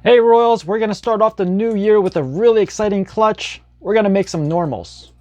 Hey Royals, we're gonna start off the new year with a really exciting clutch. We're gonna make some normals.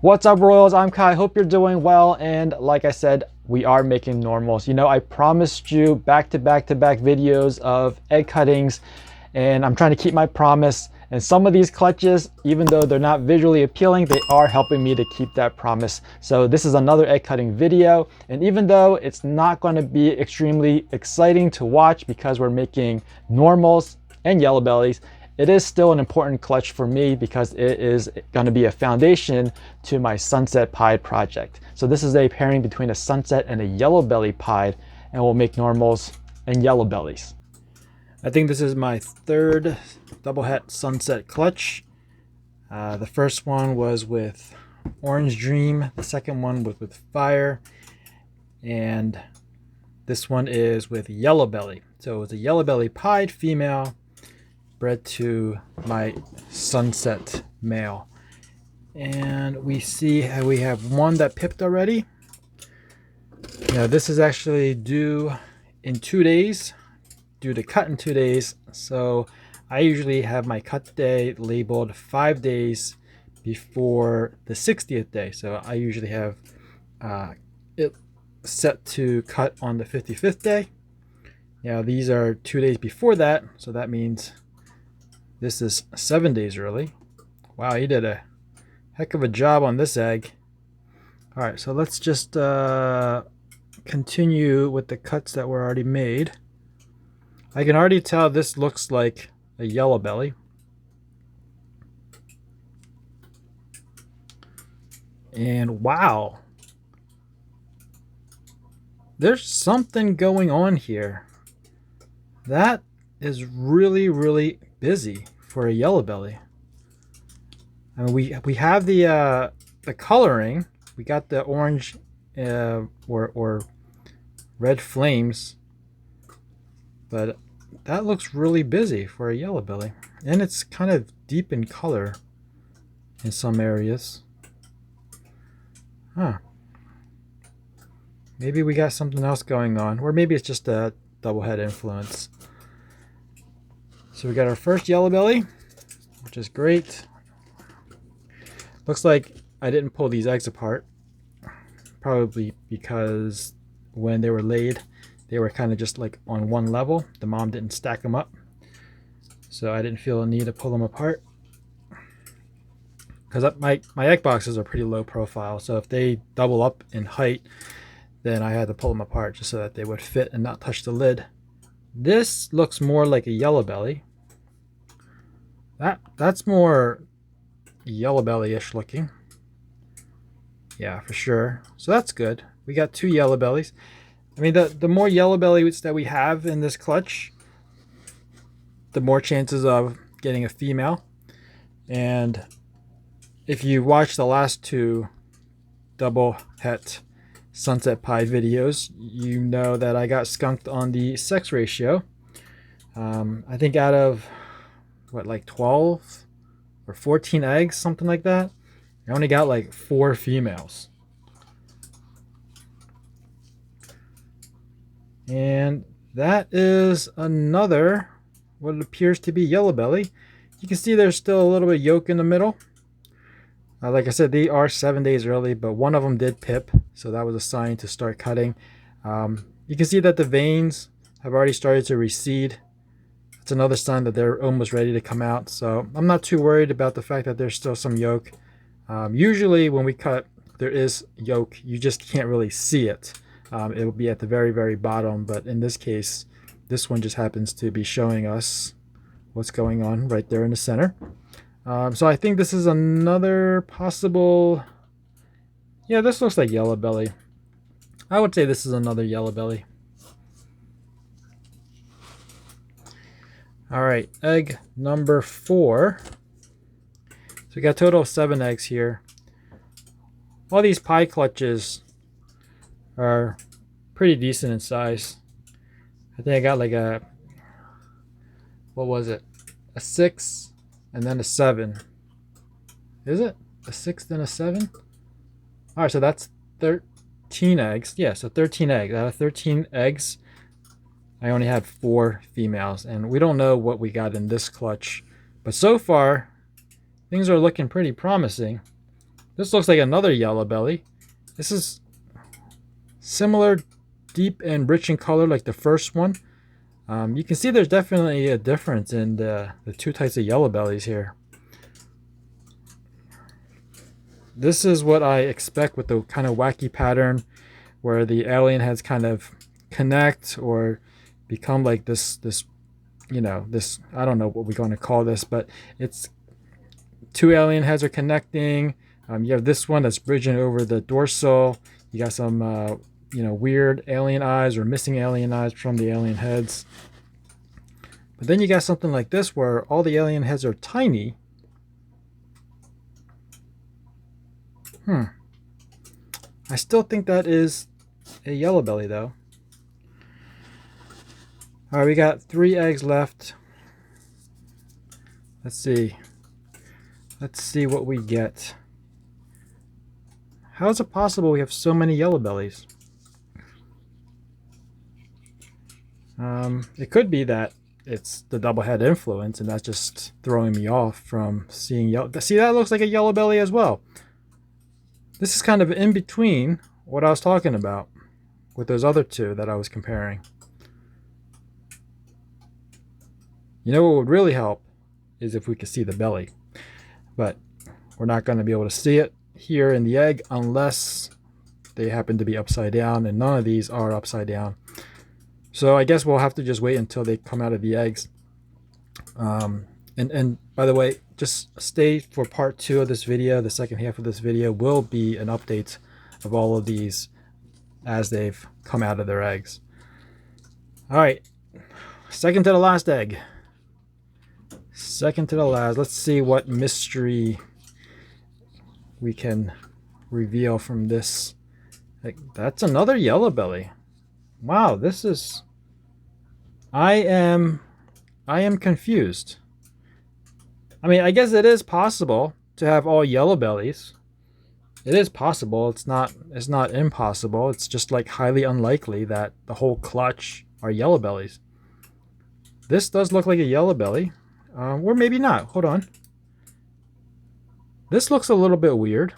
What's up Royals, I'm Kai, hope you're doing well, and like I said, we are making normals. You know, I promised you back-to-back videos of egg cuttings, and I'm trying to keep my promise. And some of these clutches, even though they're not visually appealing, they are helping me to keep that promise. So this is another egg cutting video, and even though it's not going to be extremely exciting to watch because we're making normals and yellow bellies, it is still an important clutch for me because it is going to be a foundation to my sunset pied project. So this is a pairing between a sunset and a yellow belly pied, and we'll make normals and yellow bellies. I think this is my third double het sunset clutch. The first one was with Orange Dream, the second one was with Fire, and this one is with yellow belly. So it's a yellow belly pied female bred to my sunset male. And we see how we have one that pipped already. Now this is actually due in 2 days, due to cut in 2 days. So I usually have my cut day labeled 5 days before the 60th day. So I usually have it set to cut on the 55th day. Now these are 2 days before that, so that means this is 7 days early. Wow, he did a heck of a job on this egg. All right, so let's just continue with the cuts that were already made. I can already tell this looks like a yellow belly. And wow, there's something going on here. That is really busy for a yellow belly. I mean, we have the coloring. We got the orange or red flames, but that looks really busy for a yellow belly, and it's kind of deep in color in some areas. Huh. Maybe we got something else going on, or maybe it's just a double head influence. So we got our first yellow belly, which is great. Looks like I didn't pull these eggs apart, probably because when they were laid, they were kind of just like on one level. The mom didn't stack them up, so I didn't feel a need to pull them apart. Because my egg boxes are pretty low profile, so if they double up in height, then I had to pull them apart just so that they would fit and not touch the lid. This looks more like a yellow belly. That's more yellow belly-ish looking. Yeah, for sure. So that's good. We got 2 yellow bellies. I mean, the more yellow bellies that we have in this clutch, the more chances of getting a female. And if you watch the last 2 double het sunset pied videos, you know that I got skunked on the sex ratio. I think out of what, like 12 or 14 eggs, something like that, I only got like 4 females. And that is another what appears to be yellow belly. You can see there's still a little bit of yolk in the middle. Like I said, they are 7 days early, but one of them did pip, so that was a sign to start cutting. You can see that the veins have already started to recede. It's another sign that they're almost ready to come out, so I'm not too worried about the fact that there's still some yolk. Usually when we cut, there is yolk. You just can't really see it. It will be at the very bottom, but in this case, this one just happens to be showing us what's going on right there in the center. So I think this is another possible, yeah, this looks like yellow belly. I would say this is another yellow belly. All right, egg number 4. So we got a total of 7 eggs here. All these pie clutches are pretty decent in size. I think I got like a, what was it? A 6 and then a 7. Is it? A 6 then a 7? All right, so that's 13 eggs. Yeah, so 13 eggs. Out of 13 eggs, I only had 4 females, and we don't know what we got in this clutch. But so far, things are looking pretty promising. This looks like another yellow belly. This is similar, deep and rich in color like the first one. You can see there's definitely a difference in the two types of yellow bellies here. This is what I expect with the kind of wacky pattern where the alien heads kind of connect or become like this, you know, this, I don't know what we're going to call this, but it's 2 alien heads are connecting. You have this one that's bridging over the dorsal. You got some, you know, weird alien eyes or missing alien eyes from the alien heads. But then you got something like this where all the alien heads are tiny. I still think that is a yellow belly though. All right, we got 3 eggs left. Let's see. Let's see what we get. How is it possible we have so many yellow bellies? It could be that it's the double head influence, and that's just throwing me off from seeing yellow. See, that looks like a yellow belly as well. This is kind of in between what I was talking about with those other 2 that I was comparing. You know what would really help is if we could see the belly. But we're not going to be able to see it here in the egg unless they happen to be upside down, and none of these are upside down. So I guess we'll have to just wait until they come out of the eggs. And by the way, just stay for part 2 of this video. The second half of this video will be an update of all of these as they've come out of their eggs. All right, second to the last egg. Second to the last. Let's see what mystery we can reveal from this. That's another yellow belly. Wow, this is... I am confused. I mean, I guess it is possible to have all yellow bellies. It is possible. It's not impossible. It's just like highly unlikely that the whole clutch are yellow bellies. This does look like a yellow belly. Or maybe not. Hold on. This looks a little bit weird.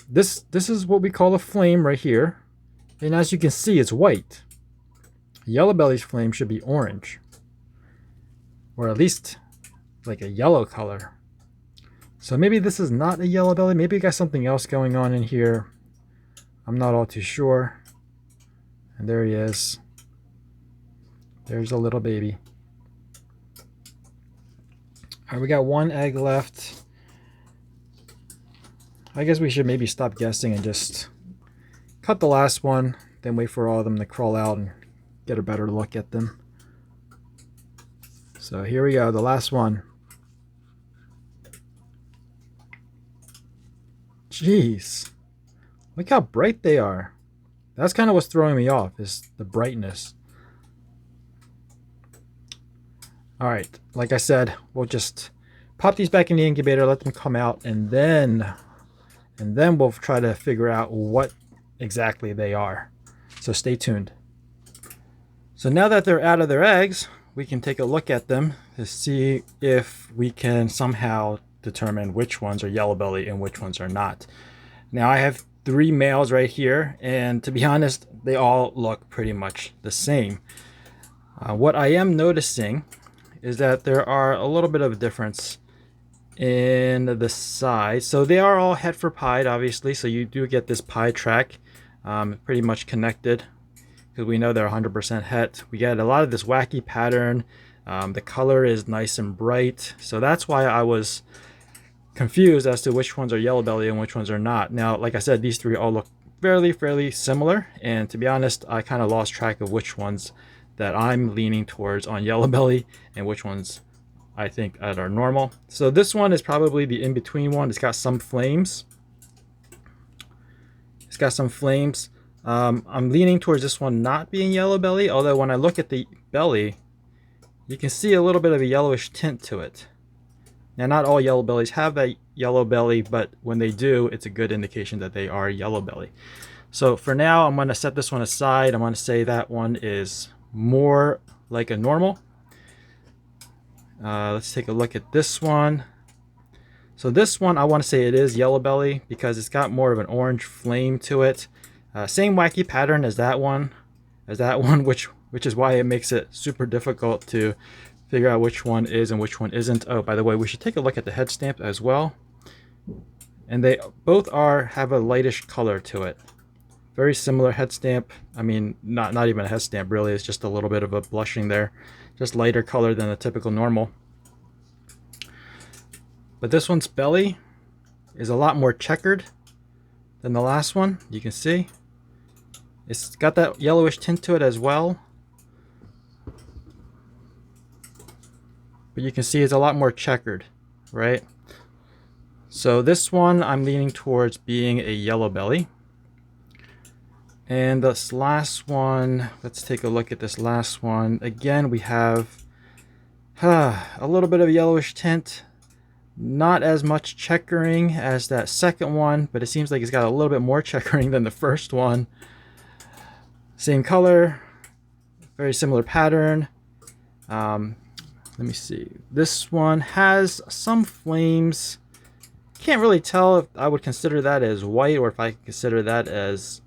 This is what we call a flame right here. And as you can see, it's white. Yellow belly's flame should be orange. Or at least like a yellow color. So maybe this is not a yellow belly. Maybe you got something else going on in here. I'm not all too sure. And there he is. There's a little baby. All right, we got 1 egg left. I guess we should maybe stop guessing and just cut the last one, then wait for all of them to crawl out and get a better look at them. So here we go, the last one. Jeez, look how bright they are. That's kind of what's throwing me off, is the brightness. All right, like I said, we'll just pop these back in the incubator, let them come out, and then we'll try to figure out what exactly they are. So stay tuned. So now that they're out of their eggs, we can take a look at them to see if we can somehow determine which ones are yellow belly and which ones are not. Now I have 3 males right here, and to be honest, they all look pretty much the same. What I am noticing is that there are a little bit of a difference in the size. So they are all het for pied, obviously, so you do get this pied track pretty much connected, because we know they're 100% het. We get a lot of this wacky pattern. The color is nice and bright, so that's why I was confused as to which ones are yellow belly and which ones are not. Now, like I said, these 3 all look fairly similar, and to be honest, I kind of lost track of which ones that I'm leaning towards on yellow belly and which ones I think that are normal. So this one is probably the in-between one. It's got some flames. It's got some flames. I'm leaning towards this one not being yellow belly, although when I look at the belly, you can see a little bit of a yellowish tint to it. Now, not all yellow bellies have that yellow belly, but when they do, it's a good indication that they are yellow belly. So for now, I'm going to set this one aside. I'm going to say that one is more like a normal. Let's take a look at this one. So this one, I want to say it is yellow belly because it's got more of an orange flame to it. Same wacky pattern as that one, which is why it makes it super difficult to figure out which one is and which one isn't. Oh, by the way, we should take a look at the head stamp as well. And they both have a lightish color to it. Very similar head stamp. I mean, not even a head stamp really. It's just a little bit of a blushing there. Just lighter color than a typical normal. But this one's belly is a lot more checkered than the last one. You can see it's got that yellowish tint to it as well. But you can see it's a lot more checkered, right? So this one I'm leaning towards being a yellow belly. And this last one, let's take a look at this last one. Again, we have a little bit of yellowish tint. Not as much checkering as that second one, but it seems like it's got a little bit more checkering than the first one. Same color, very similar pattern. Let me see. This one has some flames. Can't really tell if I would consider that as white or if I consider that as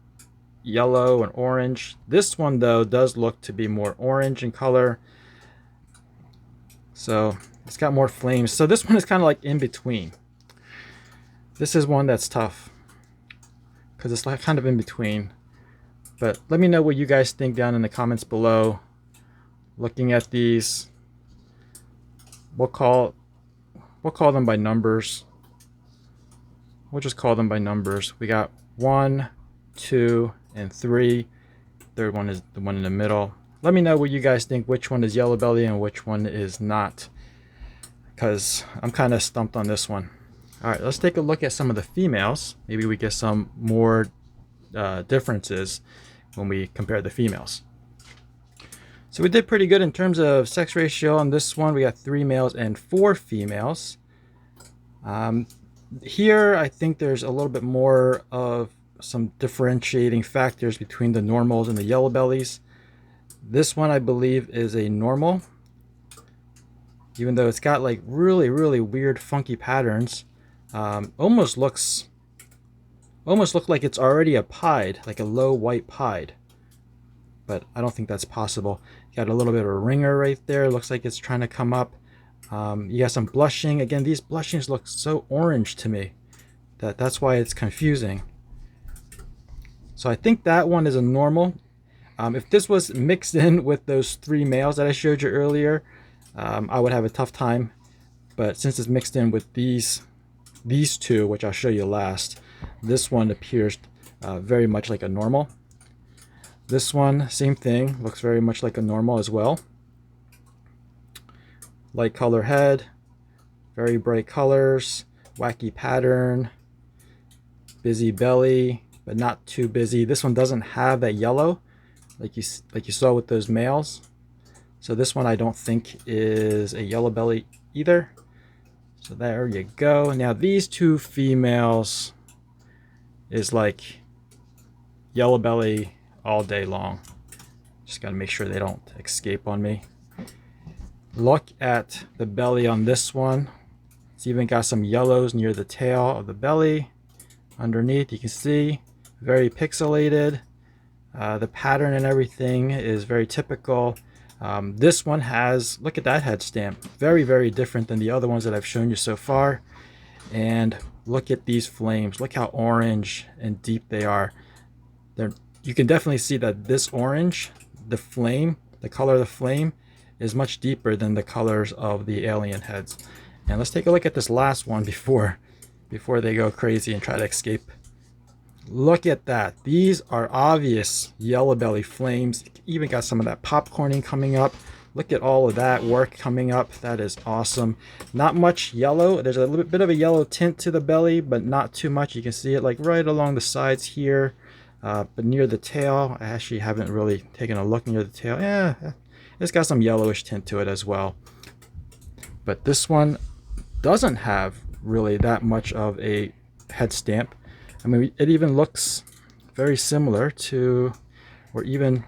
yellow and orange. This one though does look to be more orange in color. So it's got more flames. So this one is kind of like in between. This is one that's tough because it's like kind of in between. But let me know what you guys think down in the comments below. Looking at these, we'll call them by numbers. We'll just call them by numbers. We got 1, 2, and 3. Third one is the one in the middle. Let me know what you guys think, which one is yellow belly and which one is not, because I'm kind of stumped on this one. All right, let's take a look at some of the females. Maybe we get some more differences when we compare the females. So we did pretty good in terms of sex ratio on this one. We got 3 males and 4 females. Here, I think there's a little bit more of some differentiating factors between the normals and the yellow bellies. This one, I believe, is a normal, even though it's got like really weird funky patterns. Almost looks like it's already a pied, like a low white pied, but I don't think that's possible. Got a little bit of a ringer right there. Looks like it's trying to come up. You got some blushing. Again, these blushings look so orange to me that's why it's confusing. So I think that one is a normal. If this was mixed in with those 3 males that I showed you earlier, I would have a tough time. But since it's mixed in with these 2, which I'll show you last, this one appears very much like a normal. This one, same thing, looks very much like a normal as well. Light color head, very bright colors, wacky pattern, busy belly, but not too busy. This one doesn't have that yellow like you saw with those males. So this one I don't think is a yellow belly either. So there you go. Now these 2 females is like yellow belly all day long. Just got to make sure they don't escape on me. Look at the belly on this one. It's even got some yellows near the tail of the belly. Underneath you can see very pixelated. The pattern and everything is very typical. This one has, look at that head stamp, very different than the other ones that I've shown you so far. And look at these flames. Look how orange and deep they are. You can definitely see that this orange, the flame, the color of the flame, is much deeper than the colors of the alien heads. And let's take a look at this last one before they go crazy and try to escape. Look at that. These are obvious yellow belly flames. Even got some of that popcorning coming up. Look at all of that work coming up. That is awesome. Not much yellow. There's a little bit of a yellow tint to the belly, but not too much. You can see it like right along the sides here. But near the tail, I actually haven't really taken a look near the tail. Yeah, it's got some yellowish tint to it as well. But this one doesn't have really that much of a head stamp. I mean, it even looks very similar to, or even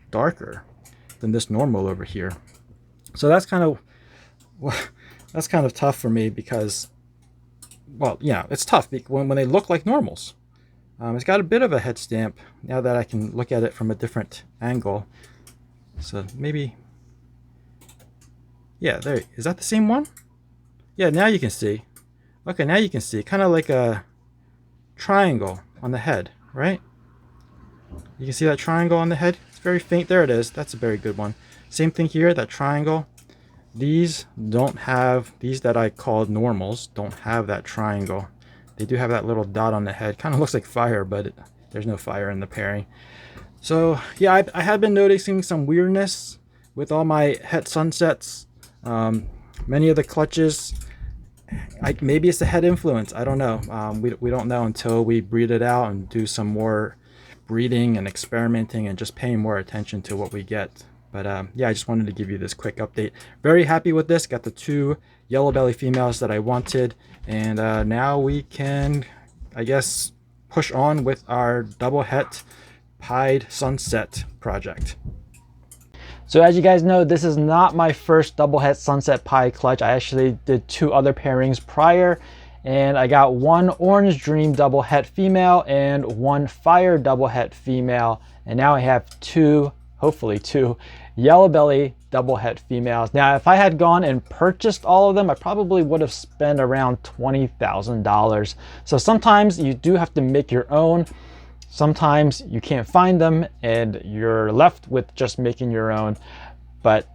darker than this normal over here. So that's kind of tough for me because, well, yeah, it's tough when they look like normals. It's got a bit of a head stamp now that I can look at it from a different angle. So maybe, yeah, there, is that the same one? Yeah, now you can see. Okay, now you can see, kind of like a triangle on the head, right? You can see that triangle on the head? It's very faint. There it is. That's a very good one. Same thing here, that triangle. These don't have, these that I called normals don't have that triangle. They do have that little dot on the head. Kind of looks like fire, but there's no fire in the pairing. So yeah, I have been noticing some weirdness with all my het sunsets. Many of the clutches, maybe it's the head influence. I don't know. We don't know until we breed it out and do some more breeding and experimenting and just paying more attention to what we get. But yeah, I just wanted to give you this quick update. Very happy with this. Got the 2 yellow belly females that I wanted. And now we can, I guess, push on with our double het pied sunset project. So as you guys know, this is not my first double het sunset pied clutch. I actually did 2 other pairings prior. And I got 1 orange dream double het female and 1 fire double het female. And now I have 2, hopefully 2, yellow belly double het females. Now, if I had gone and purchased all of them, I probably would have spent around $20,000. So sometimes you do have to make your own. Sometimes you can't find them and you're left with just making your own. But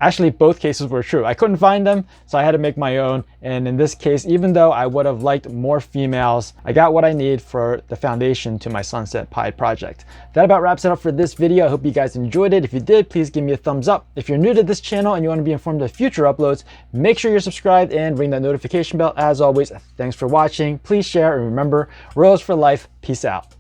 actually, both cases were true. I couldn't find them, so I had to make my own. And in this case, even though I would have liked more females, I got what I need for the foundation to my sunset pied project. That about wraps it up for this video. I hope you guys enjoyed it. If you did, please give me a thumbs up. If you're new to this channel and you want to be informed of future uploads, make sure you're subscribed and ring that notification bell. As always, thanks for watching. Please share and remember, Royals for life. Peace out.